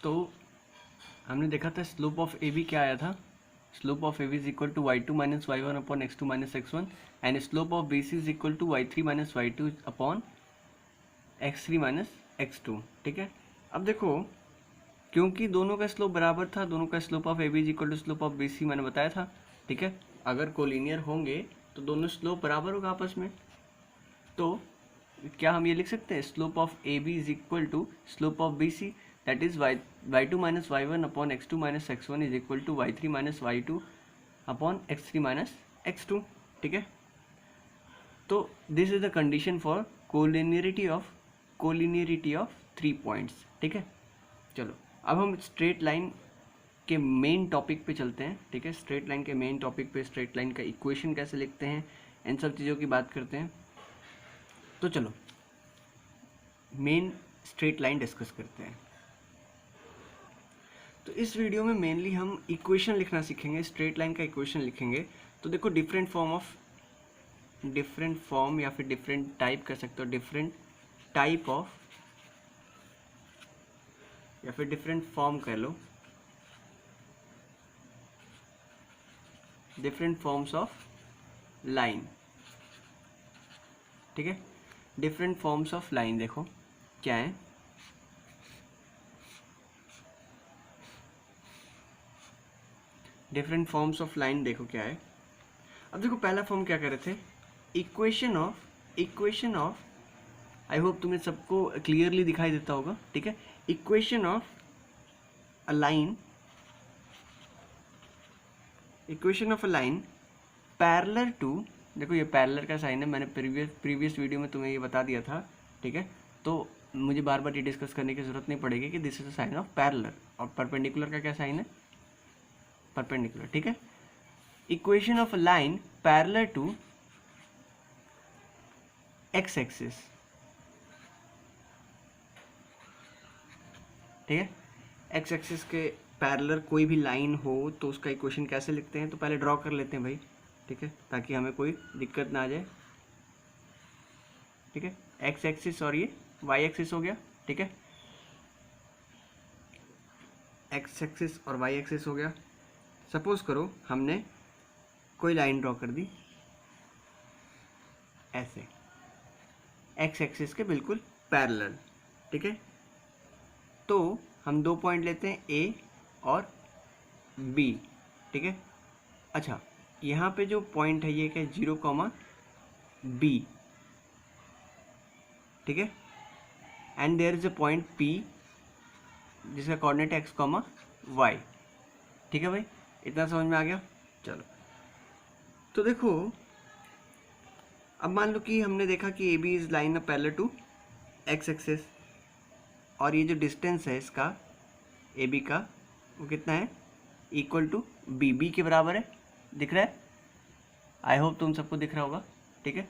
तो हमने देखा था स्लोप ऑफ ए बी क्या आया था, slope of A B is equal to y two minus y one upon x two minus x one and slope of B C is equal to y three minus y two upon x three minus x two. ठीक है, अब देखो क्योंकि दोनों का slope बराबर था, दोनों का slope of A B is equal to slope of B C मैंने बताया था। ठीक है, अगर कोलिनियर होंगे तो दोनों स्लोप बराबर होगा आपस में, तो क्या हम ये लिख सकते हैं slope of A B is equal to slope of B C, that is y two minus y one upon x two minus x one is equal to y three minus y two upon x three minus x two. ठीक है, तो this is the condition for collinearity of 3 points. ठीक है, चलो अब हम straight line के main topic पे चलते हैं। ठीक है, स्ट्रेट लाइन के मेन टॉपिक पे स्ट्रेट लाइन का इक्वेशन कैसे लिखते हैं, इन सब चीज़ों की बात करते हैं। तो चलो मेन स्ट्रेट लाइन डिस्कस करते हैं। तो इस वीडियो में मेनली हम इक्वेशन लिखना सीखेंगे, स्ट्रेट लाइन का इक्वेशन लिखेंगे। तो देखो डिफरेंट फॉर्म या फिर डिफरेंट टाइप कर सकते हो, डिफरेंट टाइप ऑफ या फिर डिफरेंट फॉर्म कह लो, डिफरेंट फॉर्म्स ऑफ लाइन। ठीक है, डिफरेंट फॉर्म्स ऑफ लाइन देखो क्या है। डिफरेंट फॉर्म्स ऑफ लाइन देखो क्या है। अब देखो पहला फॉर्म क्या कर रहे थे, इक्वेशन ऑफ आई होप तुम्हें सबको क्लियरली दिखाई देता होगा। ठीक है, equation of a line, equation of a line parallel to, देखो ये पैरेलल का साइन है, मैंने प्रीवियस वीडियो में तुम्हें ये बता दिया था। ठीक है, तो मुझे बार बार ये डिस्कस करने की जरूरत नहीं पड़ेगी कि this is a sign of parallel. और परपेंडिकुलर का क्या साइन है, परपेंडिकुलर। ठीक है, equation of a line parallel to x axis. ठीक है, एक्स एक्सिस के पैरेलल कोई भी लाइन हो तो उसका इक्वेशन कैसे लिखते हैं, तो पहले ड्रॉ कर लेते हैं भाई। ठीक है, ताकि हमें कोई दिक्कत ना आ जाए। ठीक है, एक्स एक्सिस और ये वाई एक्सिस हो गया। ठीक है, एक्स एक्सिस और वाई एक्सिस हो गया। सपोज करो हमने कोई लाइन ड्रॉ कर दी ऐसे, एक्स एक्सिस के बिल्कुल पैरेलल। ठीक है, तो हम 2 पॉइंट लेते हैं ए और बी। ठीक है, अच्छा यहाँ पे जो पॉइंट है ये क्या, 0, बी। ठीक है, and there is a point P जिसका कोऑर्डिनेट एक्स, वाई। ठीक है भाई, इतना समझ में आ गया। चलो तो देखो अब मान लो कि हमने देखा कि A B is line of parallel to x axis, और ये जो डिस्टेंस है इसका ए बी का वो कितना है, इक्वल टू बी, बी के बराबर है, दिख रहा है, आई होप तुम सबको दिख रहा होगा। ठीक है,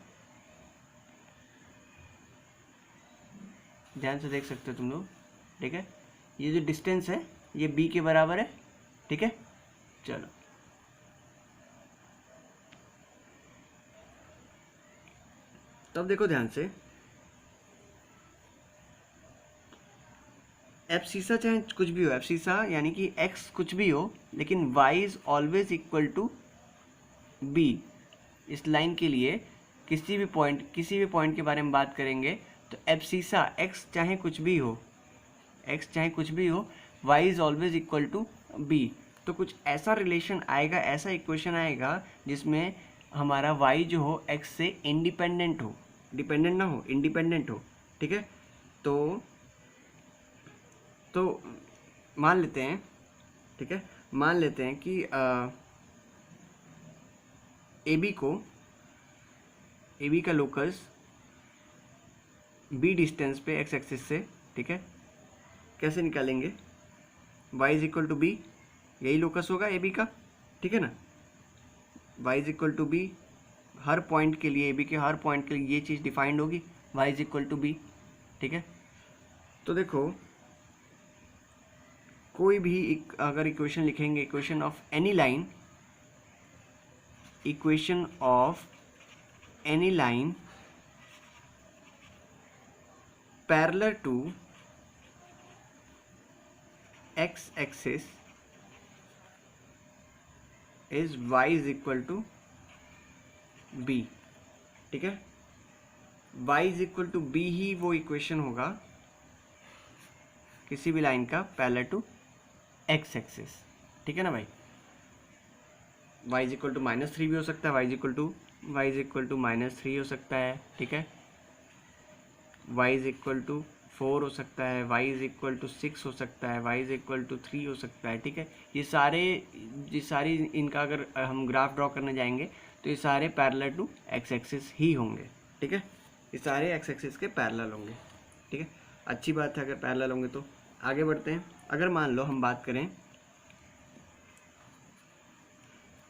ध्यान से देख सकते हो तुम लोग। ठीक है, ये जो डिस्टेंस है ये बी के बराबर है। ठीक है, चलो तब देखो ध्यान से, एब्सिसा चाहे कुछ भी हो, एब्सिसा यानी कि एक्स कुछ भी हो, लेकिन y is always equal to b. इस लाइन के लिए किसी भी पॉइंट के बारे में बात करेंगे तो एब्सिसा एक्स चाहे कुछ भी हो, y is always equal to b. तो कुछ ऐसा रिलेशन आएगा, ऐसा इक्वेशन आएगा जिसमें हमारा वाई जो हो एक्स से इंडिपेंडेंट हो, डिपेंडेंट ना हो, इंडिपेंडेंट हो। ठीक है, तो मान लेते हैं, ठीक है, मान लेते हैं कि ए बी का लोकस बी डिस्टेंस पे एक्स एक्सिस से। ठीक है, कैसे निकालेंगे, y is equal to b, यही लोकस होगा ए बी का। ठीक है ना, y is equal to b, हर पॉइंट के लिए, ए बी के हर पॉइंट के लिए ये चीज़ डिफाइंड होगी, y is equal to B. ठीक है, तो देखो कोई भी अगर इक्वेशन लिखेंगे, equation of any line, equation of any line parallel to x axis is y is equal to B, ठीक है। y is equal to B ही वो इक्वेशन होगा किसी भी लाइन का पैरेलल टू एक्स एक्सिस, ठीक है ना भाई। y इज इक्वल टू -3 भी हो सकता है, y इज इक्वल टू -3 हो सकता है, ठीक है। y इज इक्वल टू 4 हो सकता है, y इज इक्वल टू 6 हो सकता है, y इज इक्वल टू 3 हो सकता है, ठीक है। ये सारे इनका अगर हम ग्राफ ड्रॉ करने जाएंगे तो ये सारे पैरेलल टू एक्स एक्सिस ही होंगे, ठीक है। ये सारे एक्स एक्सिस के पैरेलल होंगे, ठीक है। अच्छी बात है अगर पैरेलल होंगे तो। आगे बढ़ते हैं। अगर मान लो हम बात करें,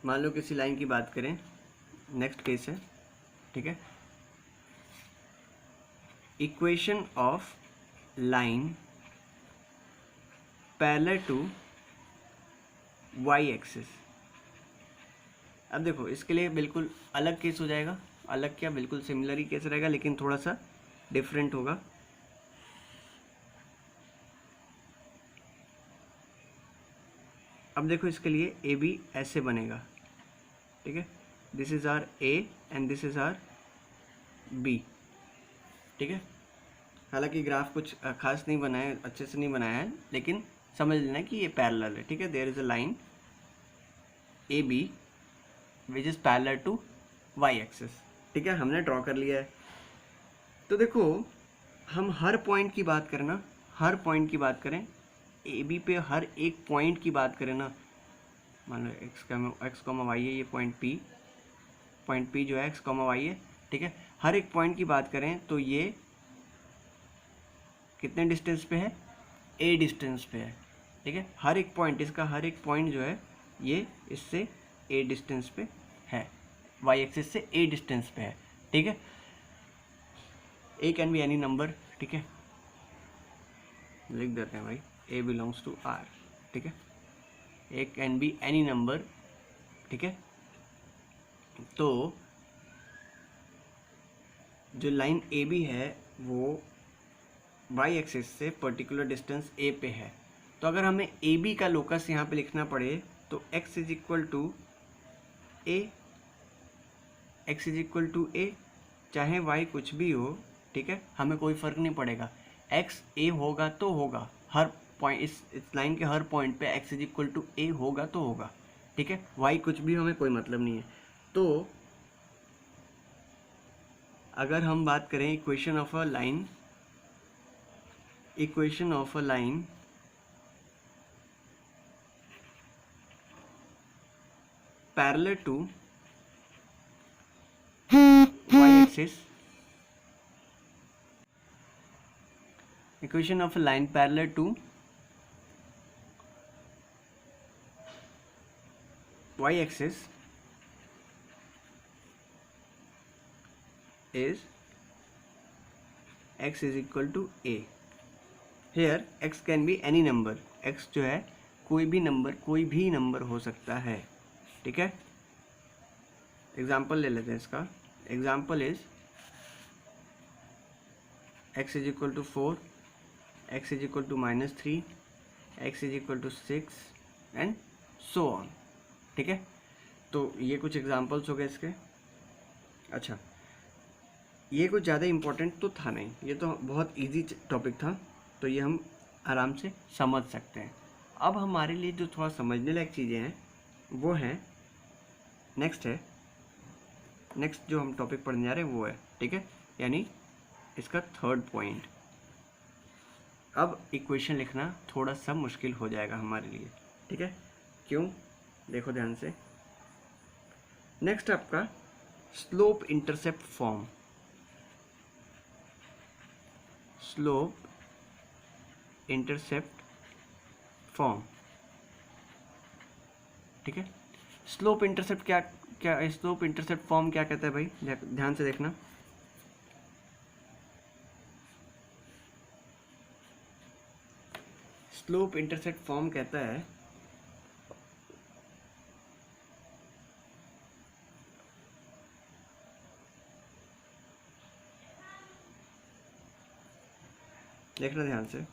मान लो किसी लाइन की बात करें, नेक्स्ट केस है, ठीक है। Equation of line parallel to y axis. अब देखो इसके लिए बिल्कुल अलग केस हो जाएगा, अलग क्या, बिल्कुल सिमिलर ही केस रहेगा लेकिन थोड़ा सा डिफरेंट होगा। अब देखो इसके लिए ए बी ऐसे बनेगा, ठीक है। This is R A and this is R B, ठीक है। हालांकि ग्राफ कुछ खास नहीं बनाया, अच्छे से नहीं बनाया है, लेकिन समझ लेना कि ये पैरेलल है, ठीक है। There is a line A B which is parallel to y axis, ठीक है। हमने ड्रॉ कर लिया है। तो देखो हम हर पॉइंट की बात करें ना, हर पॉइंट की बात करें, ए बी पे हर एक पॉइंट की बात करें ना, मान लो एक्स कॉमा वाई है, ये पॉइंट पी जो है एक्स कॉमा वाई है, ठीक है। हर एक पॉइंट की बात करें तो ये कितने डिस्टेंस पे है, ए डिस्टेंस पे है, ठीक है। हर एक पॉइंट, इसका हर एक पॉइंट जो है ये इससे ए डिस्टेंस पे है, वाई एक्सिस से ए डिस्टेंस पे है, ठीक है। ए कैन बी एनी नंबर, ठीक है, लिख देते हैं भाई, ए बिलोंग्स टू आर, ठीक है। ए कैन बी एनी नंबर, ठीक है। तो जो लाइन ए बी है वो वाई एक्सिस से पर्टिकुलर डिस्टेंस ए पे है। तो अगर हमें ए बी का लोकस यहाँ पे लिखना पड़े तो x is equal to A, X is equal to A, चाहे y कुछ भी हो, ठीक है, हमें कोई फ़र्क नहीं पड़ेगा। x a होगा तो होगा, हर पॉइंट इस लाइन के हर पॉइंट पे x इज इक्वल टू ए होगा तो होगा, ठीक है। y कुछ भी हमें कोई मतलब नहीं है। तो अगर हम बात करें equation of a line, equation of a line parallel to y axis, equation of a line parallel to y-axis is x is equal to a. Here x can be any number, x जो है कोई भी number हो सकता है, ठीक है। Example ले लेते हैं इसका। Example is x is equal to 4, x is equal to -3, x is equal to 6 and so on, ठीक है। तो ये कुछ एग्जाम्पल्स हो गए इसके। अच्छा, ये कुछ ज़्यादा इम्पोर्टेंट तो था नहीं, ये तो बहुत इजी टॉपिक था, तो ये हम आराम से समझ सकते हैं। अब हमारे लिए जो थोड़ा समझने लायक चीज़ें हैं वो हैं, नेक्स्ट जो हम टॉपिक पढ़ने जा रहे हैं वो है, ठीक है, यानी इसका थर्ड पॉइंट। अब इक्वेशन लिखना थोड़ा सा मुश्किल हो जाएगा हमारे लिए, ठीक है। क्यों, देखो ध्यान से। नेक्स्ट आपका slope intercept form, slope intercept form, ठीक है। Slope intercept slope intercept form क्या कहता है भाई, ध्यान से देखना। स्लोप इंटरसेप्ट फॉर्म कहता है देखना ध्यान से,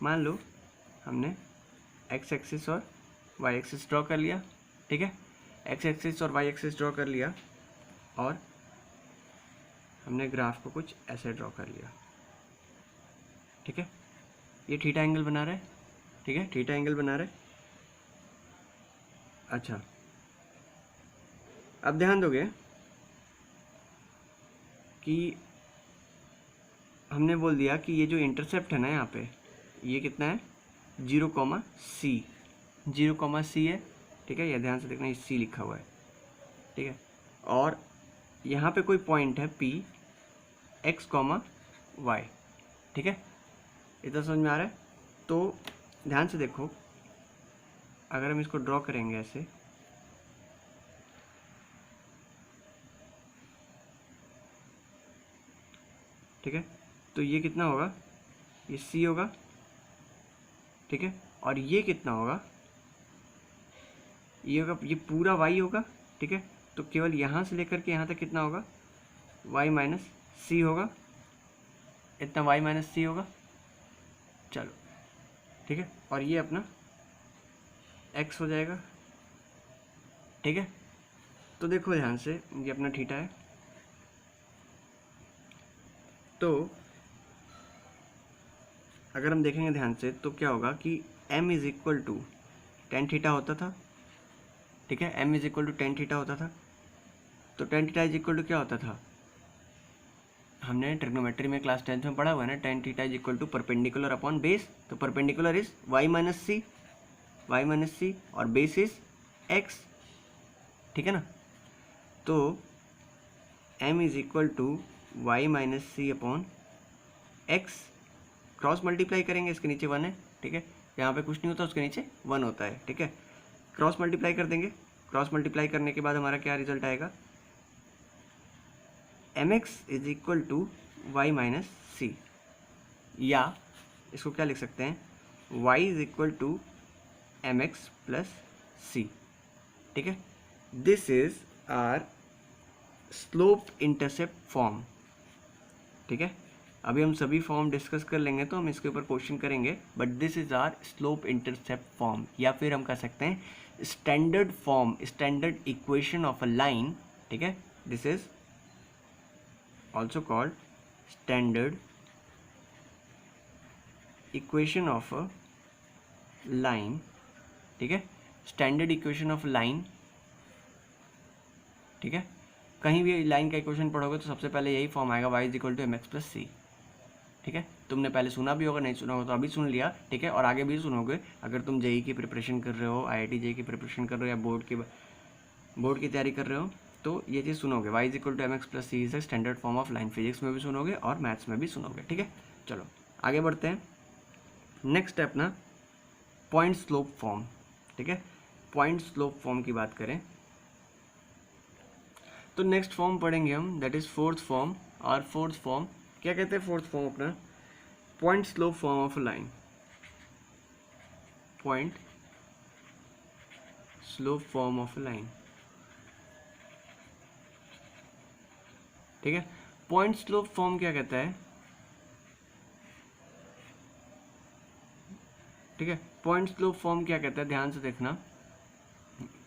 मान लो हमने एक्स एक्सिस और वाई एक्सिस ड्रॉ कर लिया, ठीक है, एक्स एक्सिस और वाई एक्सिस ड्रॉ कर लिया और हमने ग्राफ को कुछ ऐसे ड्रॉ कर लिया, ठीक है, ये थीटा एंगल बना रहा है, ठीक है, थीटा एंगल बना रहा है। अच्छा, अब ध्यान दोगे कि हमने बोल दिया कि ये जो इंटरसेप्ट है ना यहाँ पे, ये कितना है 0,c, 0,c है, ठीक है, ये ध्यान से देखना, c लिखा हुआ है, ठीक है, और यहाँ पे कोई पॉइंट है p x, y, ठीक है, इतना समझ में आ रहा है। तो ध्यान से देखो, अगर हम इसको ड्रॉ करेंगे ऐसे, ठीक है, तो ये कितना होगा, ये c होगा, ठीक है, और ये कितना होगा, ये होगा, ये पूरा y होगा, ठीक है, तो केवल यहाँ से लेकर के यहाँ तक कितना होगा, y माइनस सी होगा, इतना y माइनस सी होगा, चलो, ठीक है, और ये अपना x हो जाएगा, ठीक है। तो देखो ध्यान से, ये अपना थीटा है, तो अगर हम देखेंगे ध्यान से तो क्या होगा कि m is equal to tan theta होता था, ठीक है, m is equal to tan theta होता था, तो tan theta is equal to क्या होता था, हमने ट्रिग्नोमेट्री में क्लास 10th में पढ़ा हुआ है ना, tan theta is equal to perpendicular upon base, तो perpendicular is y minus c और बेस इज x, ठीक है ना, तो m is equal to y minus c upon x, cross multiply करेंगे, इसके नीचे 1 है, ठीक है, यहाँ पे कुछ नहीं होता, उसके नीचे 1 होता है, ठीक है, क्रॉस मल्टीप्लाई कर देंगे, क्रॉस मल्टीप्लाई करने के बाद हमारा क्या रिजल्ट आएगा, mx is equal to Y minus C, या इसको क्या लिख सकते हैं, y is equal to mx plus C, ठीक है, this is our slope intercept form, ठीक है, अभी हम सभी फॉर्म डिस्कस कर लेंगे तो हम इसके ऊपर क्वेश्चन करेंगे, but this is our slope intercept form, या फिर हम कह सकते हैं standard form, standard equation of a line, ठीक है, this is also called standard equation of a line, ठीक है, स्टैंडर्ड इक्वेशन ऑफ लाइन, ठीक है, कहीं भी लाइन का इक्वेशन पढ़ोगे तो सबसे पहले यही फॉर्म आएगा, y is equal to mx plus C, ठीक है, तुमने पहले सुना भी होगा, नहीं सुना होगा तो अभी सुन लिया, ठीक है, और आगे भी सुनोगे, अगर तुम जेई की प्रिपरेशन कर रहे हो, IIT जेई की प्रिपरेशन कर रहे हो, या बोर्ड की तैयारी कर रहे हो, तो ये चीज़ सुनोगे, y is equal to mx plus c is standard form of line, physics में भी सुनोगे और मैथ्स में भी सुनोगे, ठीक है। चलो आगे बढ़ते हैं, नेक्स्ट है अपना पॉइंट स्लोप फॉर्म, ठीक है, पॉइंट स्लोप फॉर्म की बात करें तो नेक्स्ट फॉर्म पढ़ेंगे हम, दैट इज फोर्थ फॉर्म, और फोर्थ फॉर्म क्या कहते हैं, फोर्थ फॉर्म अपना point slope form of line, point slope form of line, ठीक है, पॉइंट स्लोप फॉर्म क्या कहता है, ठीक है, पॉइंट स्लोप फॉर्म क्या कहता है, ध्यान से देखना,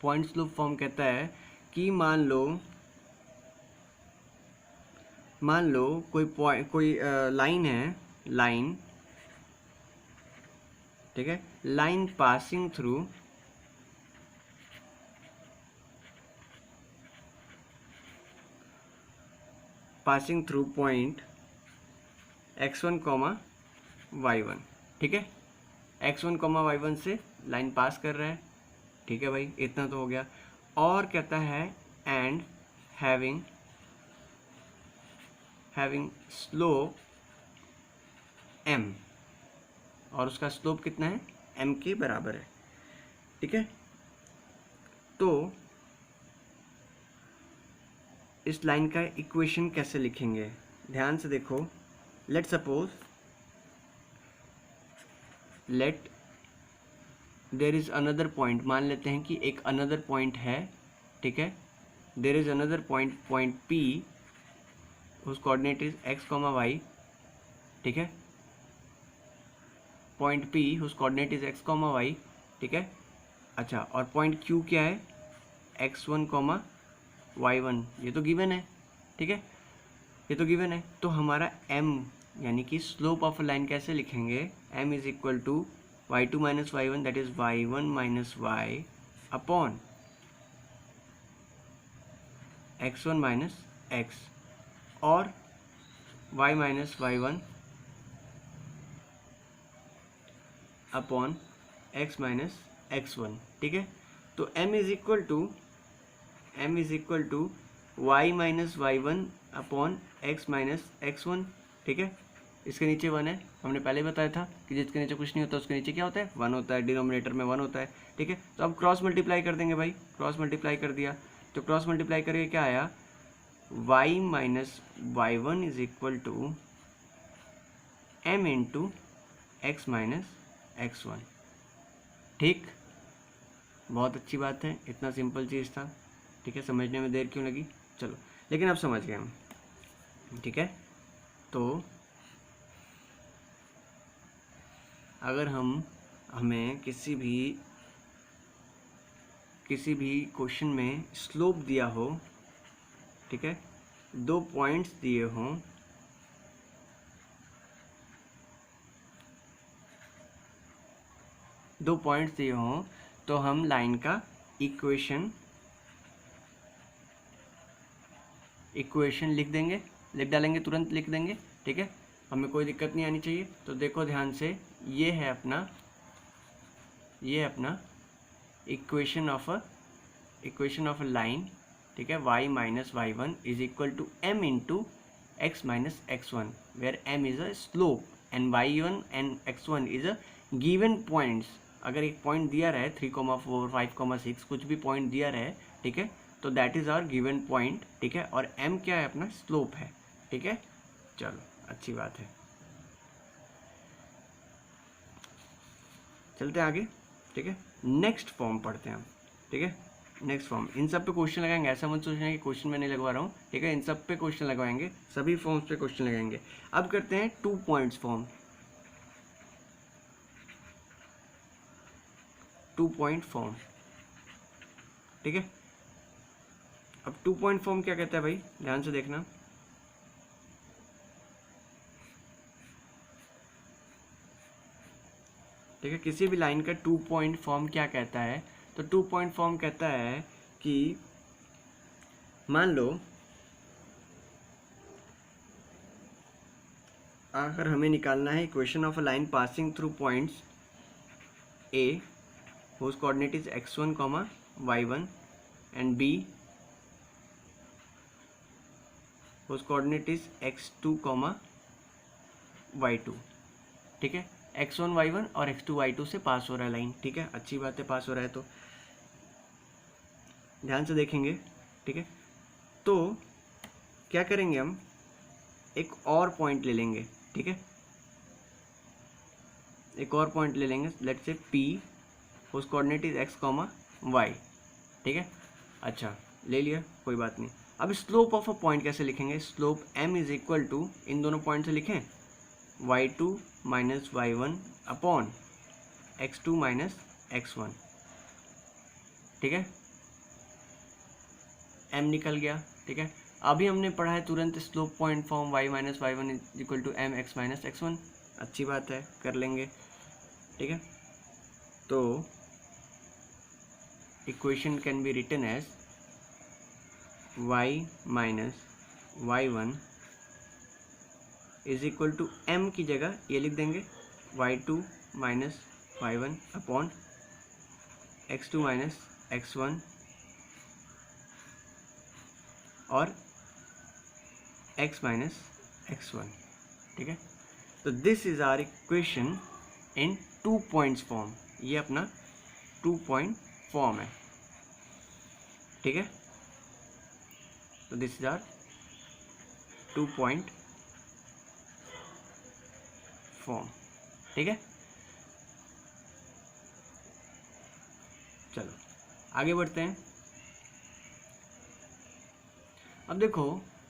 पॉइंट स्लोप फॉर्म कहता है कि मान लो कोई लाइन है, लाइन, ठीक है, line passing through point x1, y1, ठीक है, x1, y1 से लाइन पास कर रहा है, ठीक है भाई, इतना तो हो गया, और कहता है एंड हैविंग स्लोप m, और उसका स्लोप कितना है, m के बराबर है, ठीक है, तो इस लाइन का इक्वेशन कैसे लिखेंगे, ध्यान से देखो, let suppose there is another point, मान लेते हैं कि एक अनदर पॉइंट है, ठीक है, there is another point P, उस कोऑर्डिनेट इज x, y, ठीक है, point P whose coordinate is x, y, ठीक है। अच्छा, और पॉइंट Q क्या है, x1, y1, ये तो गिवन है, ठीक है, ये तो गिवन है। तो हमारा m यानी कि स्लोप ऑफ लाइन कैसे लिखेंगे, m is equal to y2 minus y1 that is y1 minus y upon x1 minus x और y minus y1 upon x minus x1, ठीक है। तो m is equal to y minus y1 upon x minus x1, ठीक है। इसके नीचे 1 है, हमने पहले बताया था कि जिसके नीचे कुछ नहीं होता उसके नीचे क्या होता है, 1 होता है, डिनोमिनेटर में 1 होता है, ठीक है। तो अब क्रॉस मल्टीप्लाई कर देंगे भाई, क्रॉस मल्टीप्लाई कर दिया तो क्रॉस मल्टीप्लाई करके क्या आया, y minus y1 is equal to m into x minus x1, ठीक। बहुत अच्छी बात है, इतना सिंपल चीज़ था, ठीक है। समझने में देर क्यों लगी, चलो, लेकिन अब समझ गए हम, ठीक है। तो अगर हमें किसी भी क्वेश्चन में स्लोप दिया हो, ठीक है, 2 पॉइंट्स दिए हों, तो हम लाइन का इक्वेशन लिख डालेंगे, तुरंत लिख देंगे, ठीक है। हमें कोई दिक्कत नहीं आनी चाहिए। तो देखो ध्यान से, ये है अपना इक्वेशन ऑफ अ लाइन, ठीक है। y minus y1 is equal to m into x minus x1 where m is a slope and y1 and x1 is a given points. अगर एक पॉइंट दिया रहे 3,4, 5,6 कुछ भी पॉइंट दिया रहे, ठीक है, तो that is our given point, ठीक है। और m क्या है, अपना स्लोप है, ठीक है। चलो, अच्छी बात है, चलते हैं आगे, ठीक है। नेक्स्ट फॉर्म पढ़ते हैं हम, ठीक है। नेक्स्ट फॉर्म, इन सब पे क्वेश्चन लगाएंगे, ऐसा मत सोचना कि क्वेश्चन मैं नहीं लगवा रहा हूँ, ठीक है। इन सब पे क्वेश्चन लगवाएंगे, सभी फॉर्म्स पे क्वेश्चन लगाएंगे। अब करते हैं 2 पॉइंट्स फॉर्म, 2 पॉइंट फॉर्म, ठीक है। अब 2 पॉइंट फॉर्म क्या कहता है भाई, ध्यान से देखना, ठीक है। किसी भी लाइन का 2 पॉइंट फॉर्म क्या कहता है, तो 2 पॉइंट फॉर्म कहता है कि मान लो अगर हमें निकालना है equation of a line passing through points A whose coordinate is x1, y1 and B whose coordinate is x2, y2, ठीक है। x1 y1 और x2 y2 से पास हो रहा है लाइन, ठीक है। अच्छी बात है, पास हो रहा है तो ध्यान से देखेंगे, ठीक है। तो क्या करेंगे, हम एक और पॉइंट ले लेंगे, ठीक है, एक और पॉइंट ले लेंगे, let's say P whose coordinate is x, y, ठीक है। अच्छा, ले लिया, कोई बात नहीं। अब स्लोप ऑफ अ पॉइंट कैसे लिखेंगे, slope m is equal to, इन दोनों पॉइंट से लिखें, y2 minus y1 upon x2 minus x1, ठीक है। m निकल गया, ठीक है। अभी हमने पढ़ा है तुरंत slope point form y minus y1 is equal to m x minus x1, अच्छी बात है, कर लेंगे, ठीक है। तो equation can be written as y minus y1 is equal to m की जगह ये लिख देंगे y2 minus y1 upon x2 minus x1 और x माइनस x1, ठीक है। तो this is our equation in 2 points form, ये अपना 2 पॉइंट फॉर्म है, ठीक है। तो this is our 2 point form, ठीक है। चलो आगे बढ़ते हैं। अब देखो,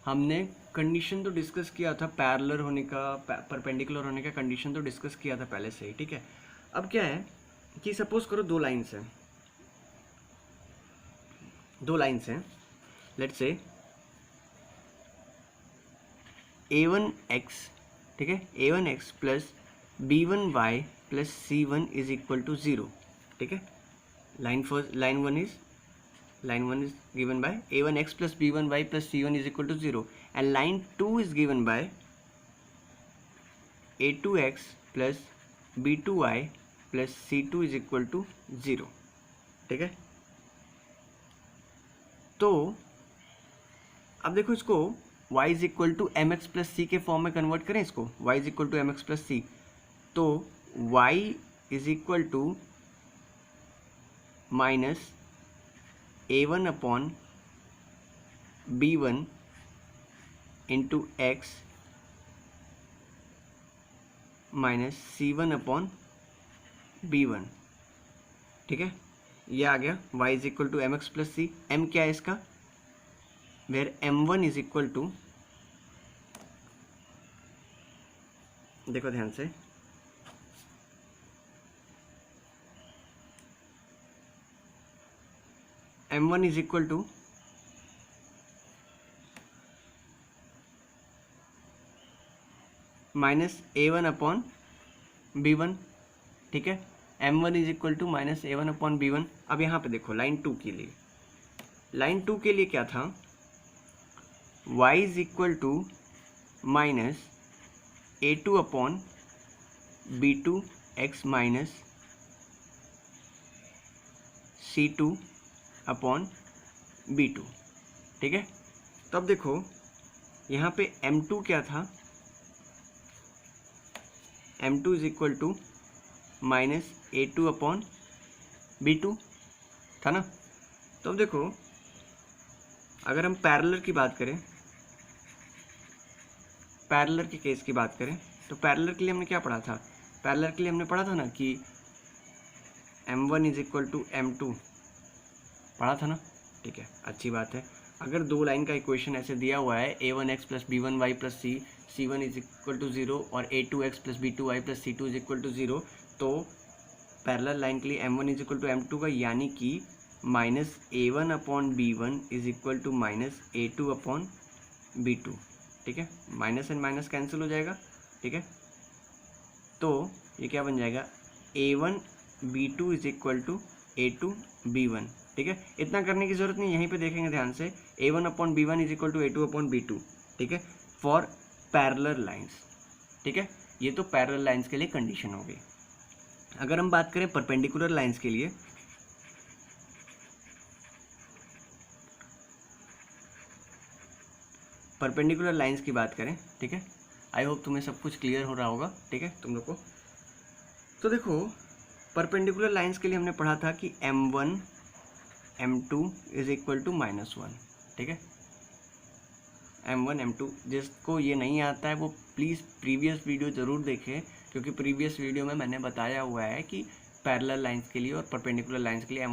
हमने कंडीशन तो डिस्कस किया था, पैरेलल होने का, परपेंडिकुलर होने का कंडीशन तो डिस्कस किया था पहले से ही, ठीक है। अब क्या है कि सपोज करो दो लाइन्स हैं, लेट्स से a1x, ठीक है, a1x plus b1y plus c1 is equal to 0, ठीक है। Line one is given by a1x plus b1y plus c1 is equal to 0 and line 2 is given by a2x plus b2y plus c2 is equal to 0, ठीक है। तो अब देखो इसको y is equal to M x plus C के form में convert करें इसको, y is equal to M x plus सी, तो y is equal to minus a1 upon b1 into x minus c1 upon b1, ठीक है। ये आ गया y is equal to M x plus c. m क्या है इसका, where m1 is equal to, देखो ध्यान से, m1 is equal to minus a1 upon b1, ठीक है। m1 is equal to minus a1 upon b1। अब यहाँ पे देखो लाइन 2 के लिए, लाइन 2 के लिए क्या था, y is equal to minus a2 upon b2 x minus c2 upon b2, ठीक है। तो अब देखो यहाँ पे m2 क्या था, m2 is equal to minus a2 upon b2 था ना। तो अब देखो अगर हम पैरेलल की बात करें, पैरेलल के केस की बात करें, तो पैरेलल के लिए हमने क्या पढ़ा था, पैरेलल के लिए हमने पढ़ा था ना कि m1 is equal to m2, पढ़ा था ना, ठीक है, अच्छी बात है। अगर दो लाइन का इक्वेशन ऐसे दिया हुआ है a1x plus b1y plus c1 is equal to 0 और a2x plus b2y plus c2 is equal to 0, तो पैरेलल लाइन के लिए m1 is equal to m2 का, यानी कि minus a1 upon b1 is equal to minus a2 upon b2, ठीक है। Minus and minus cancel हो जाएगा, ठीक है। तो ये क्या बन जाएगा, a1 b2 is equal to a2 b1, ठीक है। इतना करने की जरूरत नहीं, यहीं पे देखेंगे ध्यान से, a1 upon b1 is equal to a2 upon b2, ठीक है, फॉर पैरेलल लाइंस, ठीक है। ये तो पैरेलल लाइंस के लिए कंडीशन हो गई। अगर हम बात करें परपेंडिकुलर लाइंस के लिए, परपेंडिकुलर लाइंस की बात करें, ठीक है, आई होप तुम्हें सब कुछ क्लियर हो रहा होगा, ठीक है, तुम लोग को। तो देखो परपेंडिकुलर लाइंस के लिए हमने पढ़ा था कि m1 m2 is equal to minus 1, ठीक है, m1 m2। जिसको ये नहीं आता है वो प्लीज़ प्रीवियस वीडियो ज़रूर देखें, क्योंकि प्रीवियस वीडियो में मैंने बताया हुआ है कि पैरेलल लाइंस के लिए और परपेंडिकुलर लाइंस के लिए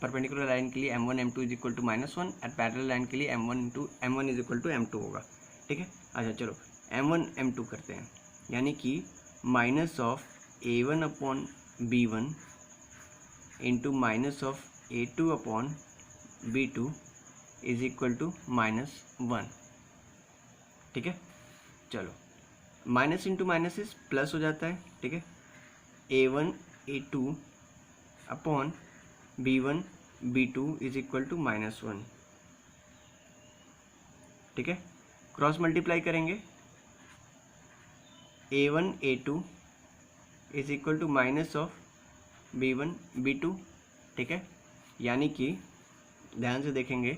परपेंडिकुलर लाइन के लिए m1 m2 is equal to minus 1 और पैरेलल लाइन के लिए m1 is equal to m2 होगा, ठीक है। अच्छा चलो m1 m2 करते हैं, यानी कि minus of a1 upon b1 into minus of a2 upon b2 is equal to minus 1, ठीक है। चलो minus into minus is plus हो जाता है, ठीक है। a1 a2 upon b1 b2 is equal to minus 1, ठीक है। क्रॉस मल्टीप्लाई करेंगे, a1 a2 is equal to minus of b1 b2, ठीक है। यानी कि ध्यान से देखेंगे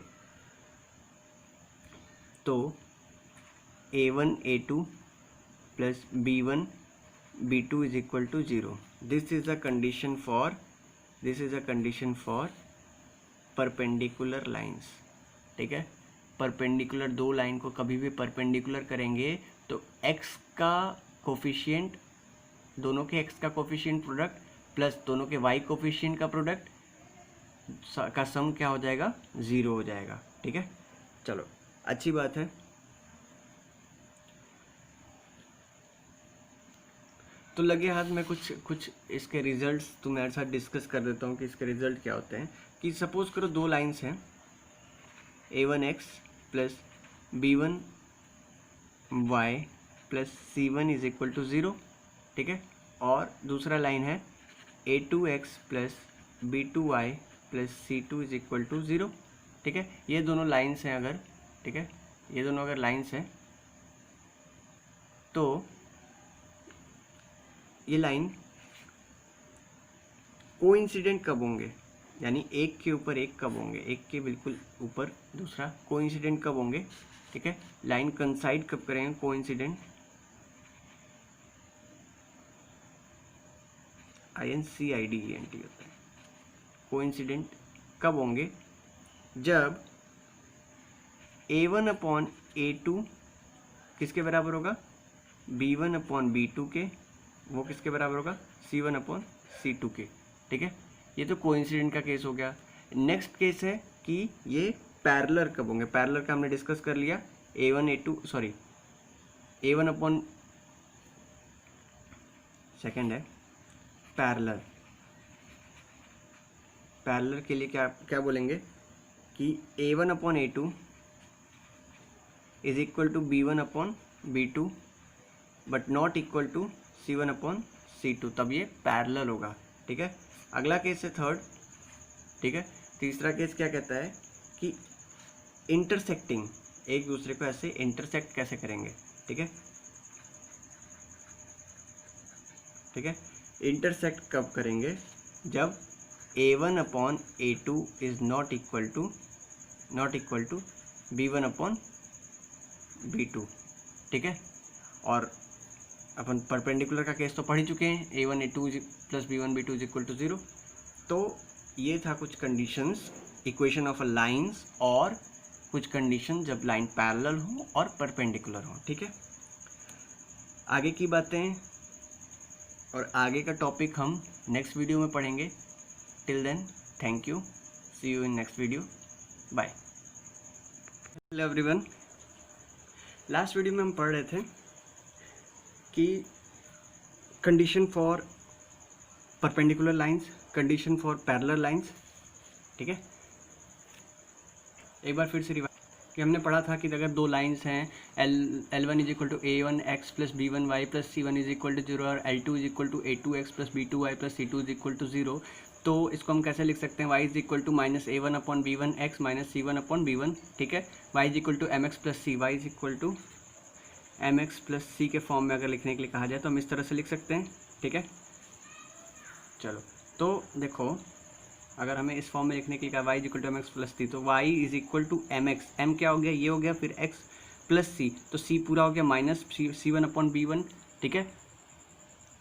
तो a1 a2 plus b1 b2 is equal to 0। This is a condition for perpendicular lines, ठीक है। परपेंडिकुलर दो लाइन को कभी भी परपेंडिकुलर करेंगे तो x का कोफिशिएंट, दोनों के x का कोफिशिएंट प्रोडक्ट प्लस दोनों के y कोफिशिएंट का प्रोडक्ट का सम क्या हो जाएगा, 0 हो जाएगा, ठीक है। चलो अच्छी बात है। तो लगे हाथ में कुछ इसके रिजल्ट्स तुम्हारे साथ डिस्कस कर देता हूँ कि इसके रिजल्ट क्या होते हैं। कि सपोज करो दो लाइंस हैं, a1x plus b1y plus c1 is equal to 0, ठीक है। और दूसरा लाइन है a2x plus b2y plus c2 is equal to 0, ठीक है। ये दोनों लाइंस हैं अगर, ठीक है, ये दोनों अगर लाइंस हैं तो ये लाइन कोइंसिडेंट कब होंगे, यानी एक के ऊपर एक कब होंगे, एक के बिल्कुल ऊपर दूसरा कोइंसिडेंट कब होंगे, ठीक है। लाइन कंसाइड कब करेंगे, कोइंसिडेंट, INCIDENT होता है। कोइंसिडेंट कब होंगे, जब a1 अपॉन a2 किसके बराबर होगा, b1 अपॉन b2 के, वो किसके बराबर होगा, c1 अपॉन c2 के, ठीक है। ये तो कोइंसिडेंट का केस हो गया। नेक्स्ट केस है कि ये पैरेलल कब होंगे। पैरेलल का हमने डिस्कस कर लिया, a1 अपॉन, सेकंड है पैरेलल। पैरेलल के लिए क्या क्या बोलेंगे कि a1 upon a2 is equal to b1 upon b2 but not equal to c1 upon c2, तब ये पैरेलल होगा, ठीक है। अगला केस है थर्ड, ठीक है। तीसरा केस क्या कहता है कि इंटरसेक्टिंग, एक दूसरे को ऐसे इंटरसेक्ट कैसे करेंगे, ठीक है, ठीक है। इंटरसेक्ट कब करेंगे, जब a1 upon a2 is not equal to b1 upon b2, ठीक है। और अपन परपेंडिकुलर का केस तो पढ़ ही चुके हैं, a1 a2 plus b1 b2 is equal to 0। तो ये था कुछ conditions equation of a lines, और कुछ कंडीशन जब लाइन पैरेलल हो और परपेंडिकुलर हो, ठीक है। आगे की बातें और आगे का टॉपिक हम नेक्स्ट वीडियो में पढ़ेंगे। Till then thank you, see you in next video, bye. Hello everyone, last video में हम पढ़ रहे थे कि condition for perpendicular lines, condition for parallel lines, ठीक है। एक बार फिर से रिवाइज कि हमने पढ़ा था कि अगर दो लाइंस हैं L1 is equal to a1x plus b1y plus c1 is equal to 0 और L2 is equal to a2x plus b2y plus c2 is equal to 0, तो इसको हम कैसे लिख सकते हैं, y is equal to minus a1 upon b1x minus c1 upon b1, ठीक है। y is equal to mx plus c, y is equal to mx plus c के फॉर्म में अगर लिखने के लिए कहा जाए तो हम इस तरह से लिख सकते हैं, ठीक है। चलो तो देखो, अगर हमें इस फॉर्म में लिखने के लिए कहा y is equal to mx plus c, तो y is equal to mx, m क्या हो गया, ये हो गया, फिर x प्लस c, तो c पूरा हो गया माइनस c1 अपॉन b1, ठीक है।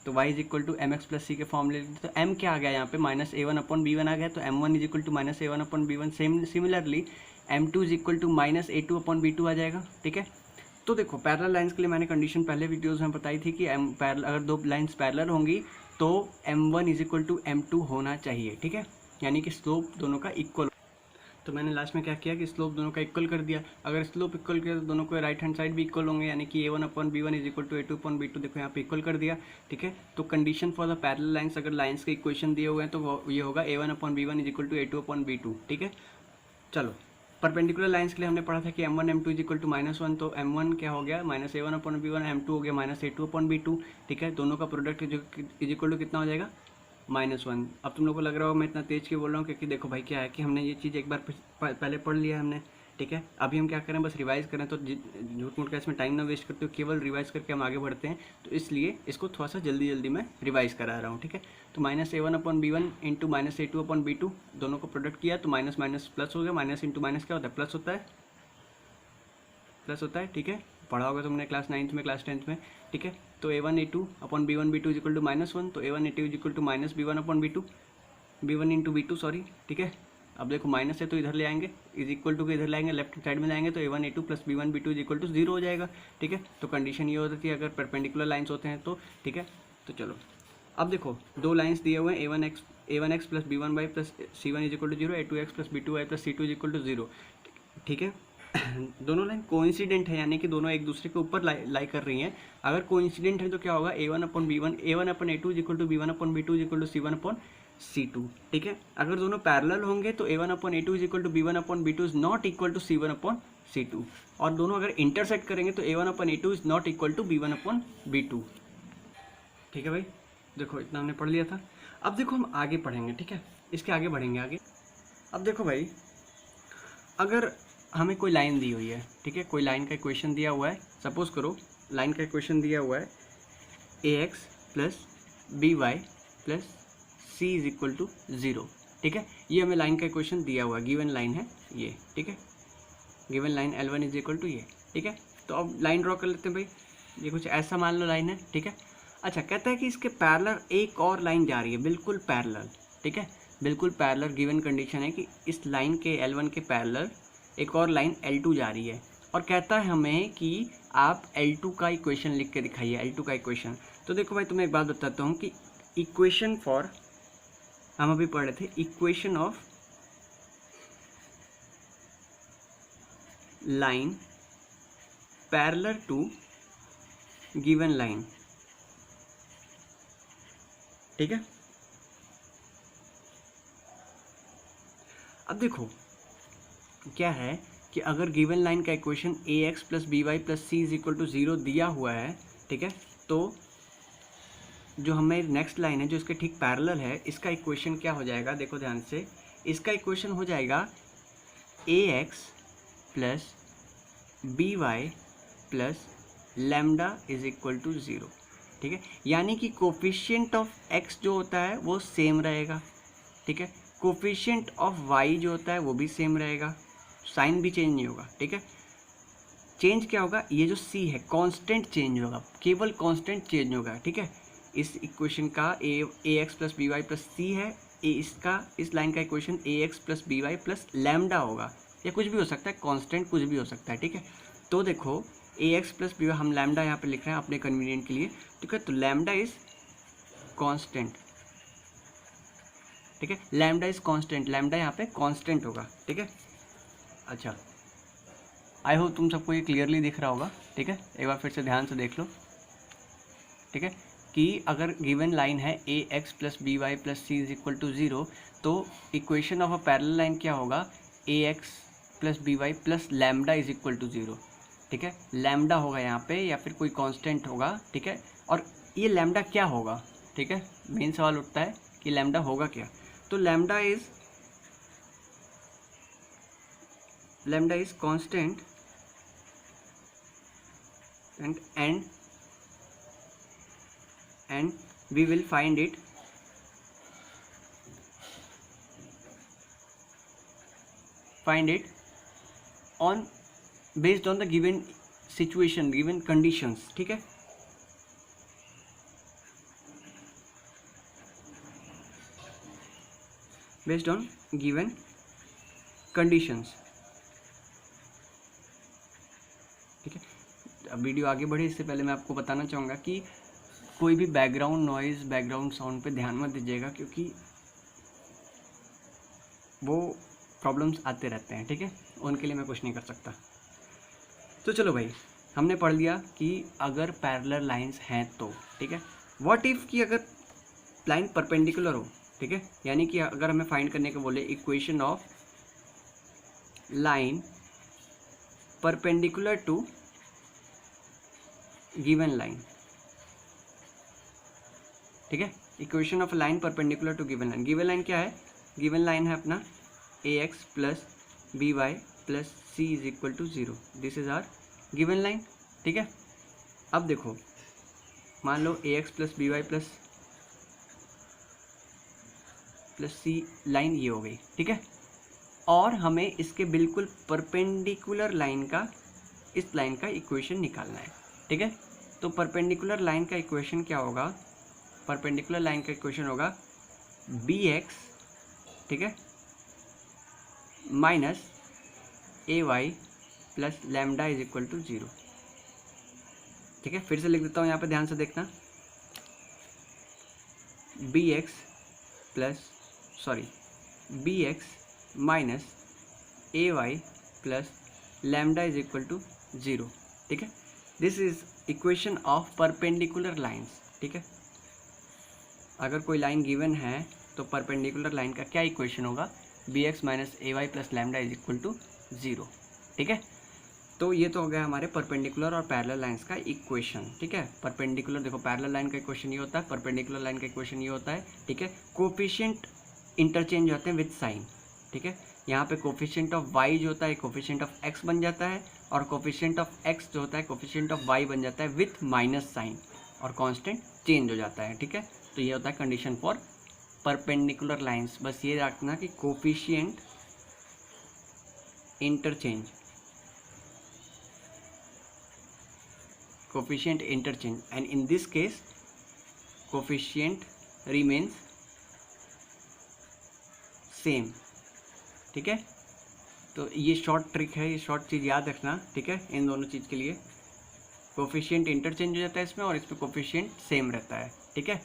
तो y is equal to mx plus c के फॉर्म ले लेते, तो m क्या आ गया यहाँ पे, माइनस a1 अपॉन b1 आ गया, तो m1 is equal to minus a1 upon b1। Similarly m2 is equal to minus a2 upon b2 आ जाएगा, ठीक है। तो देखो पैरेलल लाइंस के लिए मैंने कंडीशन पहले वीडियोज़ में बताई थी कि अगर दो लाइंस पैरेलल होंगी तो m1 is equal to m2 होना चाहिए, ठीक है, यानी कि स्लोप दोनों का इक्वल। तो मैंने लास्ट में क्या किया कि स्लोप दोनों का इक्वल कर दिया। अगर स्लोप इक्वल किया तो दोनों को राइट हैंड साइड भी इक्वल होंगे, यानी कि a1 upon b1 is equal to a2 upon b2, देखो यहाँ पे इक्वल कर दिया, ठीक है। तो condition for the parallel lines, अगर लाइंस के इक्वेशन दिए हुए हैं तो ये होगा a1 upon b1 is equal to a2 upon b2, ठीक है। चलो परपेंडिकुलर लाइंस के लिए हमने पढ़ा था कि m1 m2 is equal to -1, तो m1 क्या हो गया minus a1 upon b1, m2 हो गया माइनस a2 अपॉन b2, ठीक है। दोनों का प्रोडक्ट इज इक्वल टू कितना हो जाएगा, -1। अब तुम लोग को लग रहा होगा मैं इतना तेज क्यों बोल रहा हूँ, क्योंकि देखो भाई क्या है कि हमने ये चीज़ एक बार पहले पढ़ लिया है हमने, ठीक है। अभी हम क्या करें, बस रिवाइज करें, तो झूठ मूठ का इसमें टाइम ना वेस्ट करते हो, केवल रिवाइज करके हम आगे बढ़ते हैं, तो इसलिए इसको थोड़ा सा जल्दी मैं रिवाइज करा रहा हूँ, ठीक है। तो minus a1 upon b1 into minus a2 upon b2, दोनों को प्रोडक्ट किया तो माइनस माइनस प्लस हो गया, माइनस इंटू माइनस क्या होता है, प्लस होता है, ठीक है। पढ़ा होगा तुमने क्लास 9th में, क्लास 10th में, ठीक है। तो a1 a2 upon b1 b2 is equal to -1, तो a1 a2 is equal to minus b1 upon b1 into b2, sorry, ठीक है। अब देखो माइनस है तो इधर ले आएंगे, इज इक्वल टू को इधर लाएंगे, लेफ्ट साइड में जाएंगे तो a1 a2 plus b1 b2 is equal to 0 हो जाएगा, ठीक है। तो कंडीशन ये होती है अगर परपेंडिकुलर लाइंस होते हैं तो, ठीक है। तो चलो अब देखो दो लाइंस दिए हुए हैं a1x plus b1y plus c1 is equal to 0, a2x plus b2y plus c2 is equal to 0, ठीक है। दोनों लाइन कोइंसिडेंट है, यानी कि दोनों एक दूसरे के ऊपर लाई कर रही हैं। अगर कोइंसिडेंट है तो क्या होगा, a1/b1 a1/a2 = b1/b2 = c1/c2, ठीक है। अगर दोनों पैरेलल होंगे तो a1/a2 = b1/b2 is not equal to c1/c2, और दोनों अगर इंटरसेक्ट करेंगे तो a1/a2 is not equal to b1/b2, ठीक है भाई। देखो इतना हमने पढ़ लिया था। अब देखो हम आगे पढ़ेंगे, ठीक है, इसके आगे बढ़ेंगे आगे। अब देखो भाई, अगर हमें कोई लाइन दी हुई है, ठीक है, कोई लाइन का इक्वेशन दिया हुआ है, सपोज करो लाइन का इक्वेशन दिया हुआ है ax + by + c = 0, ठीक है। ये हमें लाइन का इक्वेशन दिया हुआ है, गिवन लाइन है ये, ठीक है, गिवन लाइन L1 = ये, ठीक है। तो अब लाइन ड्रॉ कर लेते हैं भाई, ये कुछ ऐसा मान लो लाइन है, ठीक है। अच्छा, कहता है कि इसके पैरेलल एक और लाइन जा रही है, बिल्कुल पैरेलल, ठीक है, बिल्कुल पैरेलल। गिवन कंडीशन है कि इस लाइन के L1 के पैरेलल एक और लाइन L2 जा रही है, और कहता है हमें कि आप L2 का इक्वेशन लिख के दिखाइए, L2 का इक्वेशन। तो देखो भाई, तुम्हें एक बात बताता हूँ कि इक्वेशन फॉर, हम अभी पढ़ रहे थे, equation of line parallel to given line, ठीक है। अब देखो क्या है कि अगर गिवन लाइन का इक्वेशन ax + by + c = 0 दिया हुआ है, ठीक है, तो जो हमें नेक्स्ट लाइन है जो इसके ठीक पैरेलल है, इसका इक्वेशन क्या हो जाएगा, देखो ध्यान से, इसका इक्वेशन हो जाएगा ax + by + लैम्डा = 0, ठीक है। यानी कि कोफिशिएंट ऑफ x जो होता है वो सेम रहेगा, ठीक है, कोफिशिएंट ऑफ y जो होता है वो भी सेम रहेगा, साइन भी चेंज नहीं होगा, ठीक है। चेंज क्या होगा, ये जो c है कांस्टेंट चेंज होगा, केवल कांस्टेंट चेंज होगा, ठीक है। इस इक्वेशन का ax + by + c है, इसका इस लाइन का इक्वेशन ax + by + लैम्डा होगा, या कुछ भी हो सकता है, कांस्टेंट कुछ भी हो सकता है, ठीक है। तो देखो ax + by, हम लैम्डा यहाँ पे लिख रहे हैं अपने कन्वीनियंट के लिए, ठीक है। तो लैम्डा इज कांस्टेंट, ठीक है, लैम्डा इज कांस्टेंट, लैम्डा यहाँ पे कांस्टेंट होगा, ठीक है। अच्छा, आई होप तुम सबको ये क्लियरली दिख रहा होगा, ठीक है। एक बार फिर से ध्यान से देख लो, ठीक है, कि अगर गिवन लाइन है ax + by + c = 0, तो equation of a parallel line क्या होगा, ax + by + लैम्डा = 0, ठीक है। लैम्डा होगा यहाँ पे, या फिर कोई कांस्टेंट होगा, ठीक है। और ये लैम्डा क्या होगा, ठीक है, मेन सवाल उठता है कि लैम्डा होगा क्या। तो lambda is constant and we will find it on based on the given situation, given conditions, ठीक है। based on given conditions, ठीक है। अब वीडियो आगे बढ़े इससे पहले मैं आपको बताना चाहूँगा कि कोई भी बैकग्राउंड नॉइज़, बैकग्राउंड साउंड पे ध्यान मत दीजिएगा, क्योंकि वो प्रॉब्लम्स आते रहते हैं, ठीक है, उनके लिए मैं कुछ नहीं कर सकता। तो चलो भाई, हमने पढ़ लिया कि अगर पैरेलल लाइंस हैं तो, ठीक है। व्हाट इफ़ कि अगर लाइन परपेंडिकुलर हो, ठीक है, यानी कि अगर हमें फाइंड करने को बोले equation of line perpendicular to given line, ठीक है, equation of line perpendicular to given line. Given line क्या है, गिवन लाइन है अपना ax + by + c = 0, this is our given line, ठीक है। अब देखो, मान लो ax + by + c लाइन ये हो गई, ठीक है, और हमें इसके बिल्कुल परपेंडिकुलर लाइन का, इस लाइन का इक्वेशन निकालना है, ठीक है। तो परपेंडिकुलर लाइन का इक्वेशन क्या होगा, परपेंडिकुलर लाइन का इक्वेशन होगा bx, ठीक है, माइनस ay + लैम्डा = 0, ठीक है। फिर से लिख देता हूँ, यहाँ पे ध्यान से देखना, bx minus ay + lambda is equal to 0, ठीक है। This is equation of perpendicular lines, ठीक है। अगर कोई लाइन गिवन है तो परपेंडिकुलर लाइन का क्या इक्वेशन होगा, b x minus a y plus lambda is equal to 0, ठीक है। तो ये तो हो गया हमारे परपेंडिकुलर और पैरेलल लाइंस का इक्वेशन, ठीक है। परपेंडिकुलर देखो, पैरेलल लाइन का इक्वेशन ये होता है, परपेंडिकुलर लाइन का इक्वेशन ये होता है, ठीक है। कोफिशिएंट इंटरचेंज होते हैं विद साइन, ठीक है। यहाँ पे कोफिशिएंट ऑफ y जो होता है कोफिशिएंट ऑफ x बन जाता है, और कोफिशिएंट ऑफ x जो होता है कोफिशिएंट ऑफ y बन जाता है विथ माइनस साइन, और कांस्टेंट चेंज हो जाता है, ठीक है। तो ये होता है कंडीशन फॉर परपेंडिकुलर लाइंस। बस ये रखना कि coefficient interchange, coefficient interchange, and in this case coefficient remains same, ठीक है। तो ये शॉर्ट ट्रिक है, ये शॉर्ट चीज़ याद रखना, ठीक है। इन दोनों चीज़ के लिए कोफिशिएंट इंटरचेंज हो जाता है इसमें, और इसमें कोफिशिएंट सेम रहता है, ठीक है।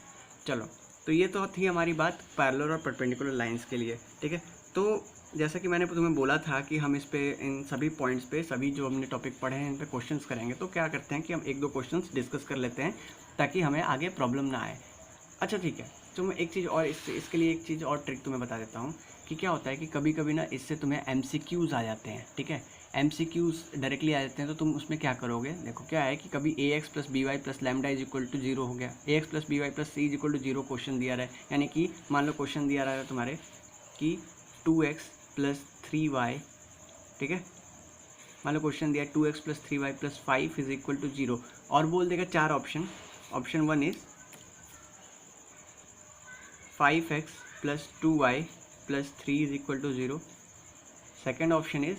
चलो, तो ये तो थी हमारी बात पैरेलल और परपेंडिकुलर लाइंस के लिए, ठीक है। तो जैसा कि मैंने तुम्हें बोला था कि हम इस पे इन सभी पॉइंट्स पे, सभी जो हमने टॉपिक पढ़े हैं इन पे क्वेश्चंस करेंगे। तो क्या करते हैं कि हम एक दो क्वेश्चंस डिस्कस कर लेते हैं ताकि हमें आगे प्रॉब्लम ना आए। अच्छा ठीक है, तो मैं एक चीज़ और इसके लिए एक चीज़ और ट्रिक तुम्हें बता देता हूँ कि क्या होता है कि कभी कभी ना इससे तुम्हें MCQs आ जाते हैं, ठीक है। MCQs डायरेक्टली आ जाते हैं, तो तुम उसमें क्या करोगे, देखो क्या है कि कभी AX plus BY plus lambda is equal to 0 हो गया, AX plus BY plus C is equal to 0 question दिया रहा है। यानी कि मान लो क्वेश्चन दिया रहा है तुम्हारे कि 2x प्लस 3y, ठीक है। मान लो क्वेश्चन दिया 2x plus 3y plus 5 is equal to 0, और बोल देगा 4 option. Option 1 is 5x plus 2y plus 3 is equal to 0। Second option is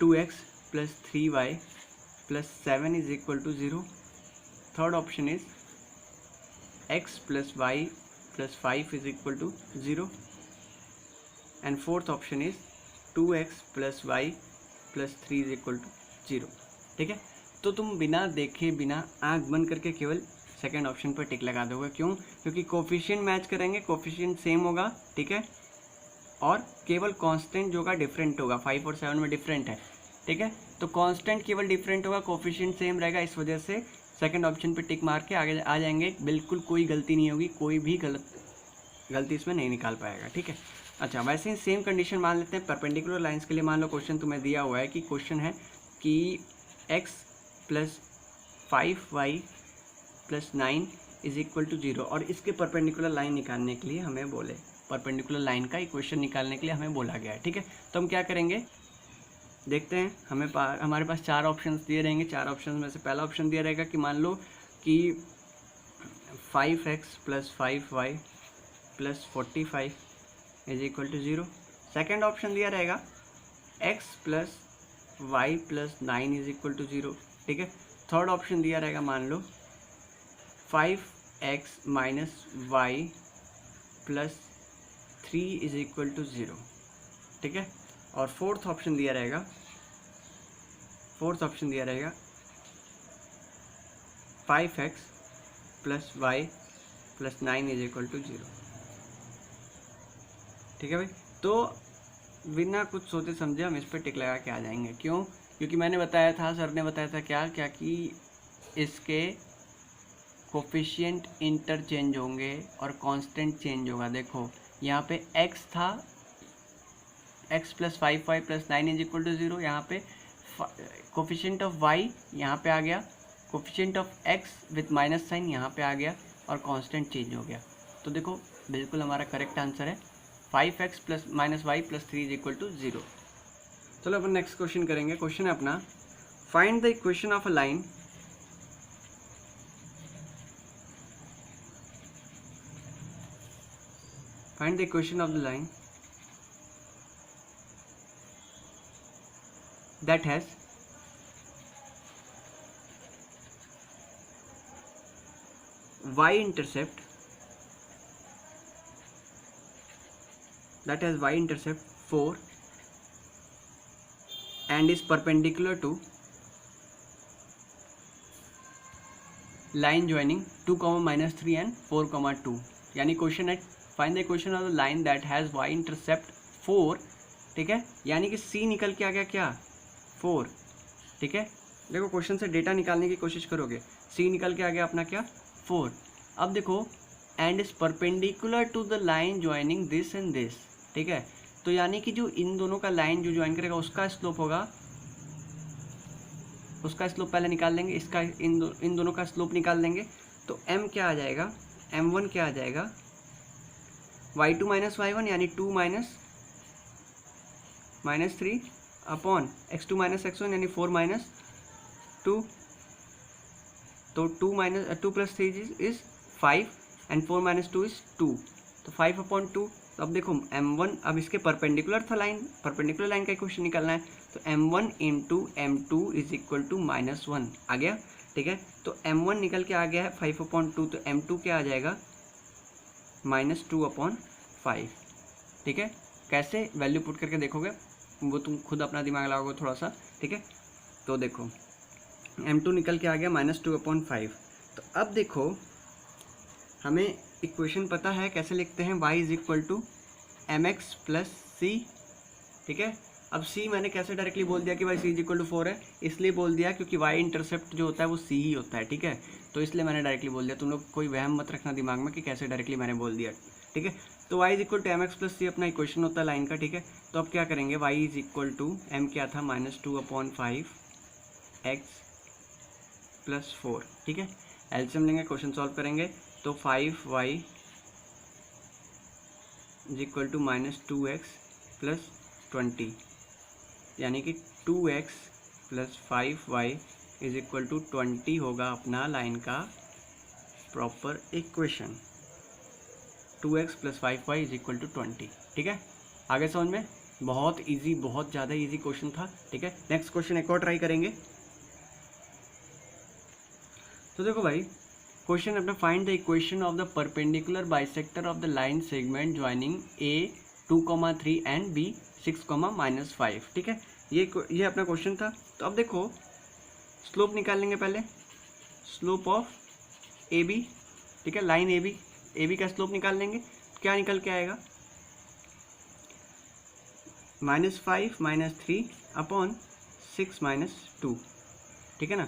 2x plus 3y plus 7 is equal to 0। Third option is x plus y plus 5 is equal to 0। And fourth option is 2x plus y plus 3 is equal to 0, ठीक है। तो तुम बिना देखे, बिना आँख बंद करके केवल सेकेंड ऑप्शन पर टिक लगा दोगे। क्यों? क्योंकि कोफिशिएंट मैच करेंगे, कोफिशिएंट सेम होगा, ठीक है। और केवल कांस्टेंट जो होगा डिफरेंट होगा, 5 और 7 में डिफरेंट है, ठीक है। तो कांस्टेंट केवल डिफरेंट होगा, कोफिशिएंट सेम रहेगा, इस वजह से सेकंड ऑप्शन पे टिक मार के आगे आ जाएंगे। बिल्कुल कोई गलती नहीं होगी, कोई भी गलती इसमें नहीं निकाल पाएगा, ठीक है। अच्छा, वैसे ही सेम कंडीशन मान लेते हैं परपेंडिकुलर लाइंस के लिए। मान लो क्वेश्चन तुम्हें दिया हुआ है कि क्वेश्चन है कि x plus 5y plus 9 is equal to 0, और इसके परपेंडिकुलर लाइन निकालने के लिए हमें बोले, परपेंडिकुलर लाइन का इक्वेशन निकालने के लिए हमें बोला गया है, ठीक है। तो हम क्या करेंगे, देखते हैं। हमारे पास 4 ऑप्शंस दिए रहेंगे। 4 ऑप्शंस में से पहला ऑप्शन दिया रहेगा कि मान लो कि 5x plus 5y plus 45 is equal to 0। Second option दिया रहेगा x plus y plus 9 is equal to 0, ठीक है। थर्ड ऑप्शन दिया रहेगा मान लो 5x minus y plus 3 is equal to 0, ठीक है। और फोर्थ ऑप्शन दिया रहेगा 5x plus y plus 9 is equal to 0, ठीक है भाई। तो बिना कुछ सोचे समझे हम इस पर टिक लगा के आ जाएंगे। क्यों? क्योंकि मैंने बताया था, सर ने बताया था क्या कि इसके कोफिशिएंट इंटरचेंज होंगे और कांस्टेंट चेंज होगा। देखो यहाँ पे x था, x plus 5y plus 9 is equal to 0। यहाँ पे कोफिशिएंट ऑफ y यहाँ पे आ गया, coefficient of x with minus sign यहाँ पे आ गया, और कांस्टेंट चेंज हो गया। तो देखो बिल्कुल हमारा करेक्ट आंसर है 5x plus minus y plus 3 is equal to 0। चलो अपन नेक्स्ट क्वेश्चन करेंगे। क्वेश्चन है अपना, find the equation of a line find the equation of the line that has y intercept that has y intercept 4 and is perpendicular to line joining 2, -3 and 4, 2। यानी question है find the equation of the line that has y intercept 4 ठीक है, यानी कि सी निकल के आ गया क्या 4, ठीक है। देखो क्वेश्चन से डेटा निकालने की कोशिश करोगे, सी निकल के आ गया अपना क्या 4। अब देखो and is perpendicular to the line joining this and this, ठीक है। तो यानी कि जो इन दोनों का लाइन जो ज्वाइन करेगा उसका स्लोप होगा, उसका स्लोप पहले निकाल लेंगे, इसका इन दोनों का स्लोप निकाल लेंगे। तो m क्या आ जाएगा, m1 क्या आ जाएगा y2 माइनस y1 यानी 2 minus 3 upon x2 minus x1 यानी 4 माइनस 2। तो 2 plus 3 is 5 and 4 minus 2 is 2, तो 5/2। तो अब देखो m1, अब इसके परपेंडिकुलर था लाइन, परपेंडिकुलर लाइन का क्वेश्चन निकालना है। तो m1 into m2 is equal to -1 आ गया, ठीक है। तो m1 निकल के आ गया है 5/2, तो m2 क्या आ जाएगा -2/5, ठीक है। कैसे वैल्यू पुट करके देखोगे वो तुम खुद अपना दिमाग लगाओगे थोड़ा सा, ठीक है। तो देखो m2 निकल के आ गया -2/5। तो अब देखो हमें इक्वेशन पता है कैसे लिखते हैं, y is equal to mx plus C, ठीक है। अब c मैंने कैसे डायरेक्टली बोल दिया कि भाई c इज इक्वल टू 4 है, इसलिए बोल दिया क्योंकि y इंटरसेप्ट जो होता है वो c ही होता है, ठीक है। तो इसलिए मैंने डायरेक्टली बोल दिया, तुम लोग कोई वहम मत रखना दिमाग में कि कैसे डायरेक्टली मैंने बोल दिया, ठीक है। तो y is equal to mx plus C अपना इक्वेशन होता है लाइन का, ठीक है। तो अब क्या करेंगे, y is equal to m क्या था -2/5 x प्लस 4, ठीक है। एलसीएम लेंगे, क्वेश्चन सॉल्व करेंगे। तो 5y is equal to -2x plus 20, यानी कि 2x plus 5y is equal to 20 होगा अपना लाइन का proper equation. 2x plus 5y is equal to 20, ठीक है। आगे समझ में, बहुत इजी, बहुत ज़्यादा इजी क्वेश्चन था, ठीक है। नेक्स्ट क्वेश्चन एक और ट्राई करेंगे। तो देखो भाई क्वेश्चन अपना, find the equation of the perpendicular bisector of the line segment joining a 2,3 and b 6,-5, ठीक है। ये अपना क्वेश्चन था। तो अब देखो स्लोप निकाल लेंगे पहले, स्लोप ऑफ ए बी, ठीक है, लाइन ए बी का स्लोप निकाल लेंगे। क्या निकल के आएगा -5 -3 अपॉन 6 - 2, ठीक है ना।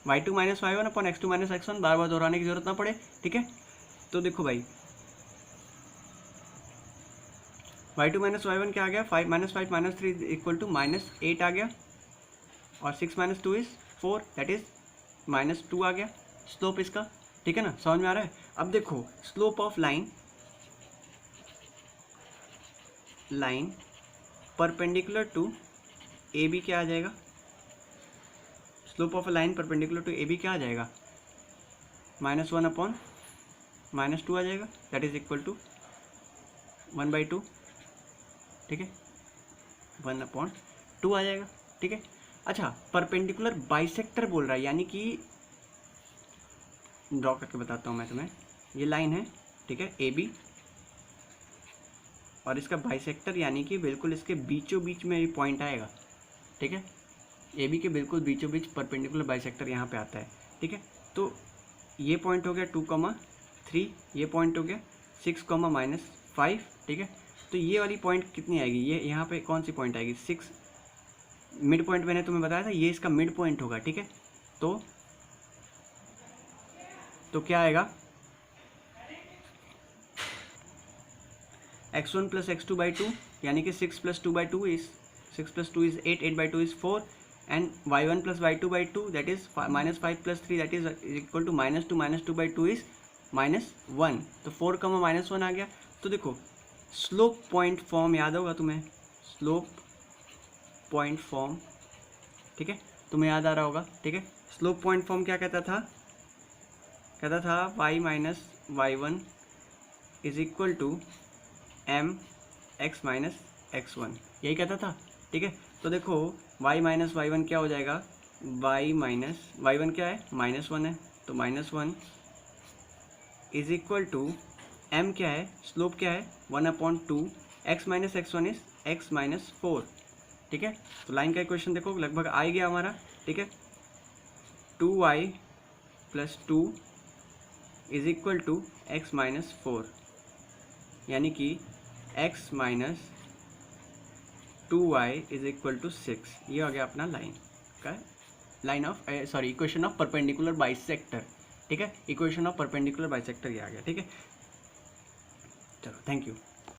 y2 minus y1 upon x2 minus x1, बार बार दोहराने की जरूरत ना पड़े, ठीक है। तो देखो भाई y2 माइनस y1 क्या आ गया, 5 - 3 इक्वल टू -8 आ गया, और 6 - 2 इज 4, दैट इज -2 आ गया स्लोप इसका, ठीक है ना। समझ में आ रहा है। अब देखो slope of line perpendicular to A B क्या आ जाएगा, slope of a line perpendicular to A B क्या आ जाएगा, -1 अपॉन -2 आ जाएगा, दैट इज इक्वल टू 1/2, ठीक है, 1/2 आ जाएगा, ठीक है। अच्छा परपेंडिकुलर बाइसेक्टर बोल रहा है, यानी कि ड्रॉ करके बताता हूँ मैं तुम्हें। ये लाइन है, ठीक है, ए बी, और इसका बाइसेक्टर यानी कि बिल्कुल इसके बीचों बीच में ये पॉइंट आएगा, ठीक है। ए बी के बिल्कुल बीचों बीच परपेंडिकुलर बाइसेक्टर यहाँ पे आता है, ठीक है। तो ये पॉइंट हो गया 2,3, ये पॉइंट हो गया 6,-5, ठीक है। तो ये वाली पॉइंट कितनी आएगी, ये यहाँ पे कौन सी पॉइंट आएगी, 6, मिड पॉइंट मैंने तुम्हें बताया था, ये इसका मिड पॉइंट होगा, ठीक है। तो क्या आएगा, x1 प्लस x2/2 यानी कि 6 + 2/2 is 6 + 2 is 8, 8/2 is 4, and y1 plus y2/2 that is -5 + 3 that is equal to -2 - 2/2 is -1, तो 4, -1 आ गया। तो देखो स्लोप पॉइंट फॉर्म याद होगा तुम्हें, स्लोप पॉइंट फॉर्म, ठीक है, तुम्हें याद आ रहा होगा, ठीक है। स्लोप पॉइंट फॉर्म क्या कहता था y minus y1 is equal to mx minus x1, यही कहता था, ठीक है। तो देखो y माइनस y1 क्या हो जाएगा, y माइनस y1 क्या है, -1 है, तो -1 इज इक्वल टू m क्या है, स्लोप क्या है, 1/2, x minus x1 is x minus 4, ठीक है। तो लाइन का इक्वेशन देखो लगभग आ गया हमारा, ठीक है। 2y plus 2 is equal to x minus 4, यानी कि x minus 2y is equal to 6, ये हो गया अपना लाइन का line of sorry equation of perpendicular bisector, ठीक है, इक्वेशन ऑफ परपेंडिकुलर बाइसेक्टर ये आ गया, ठीक है। चलो थैंक यू।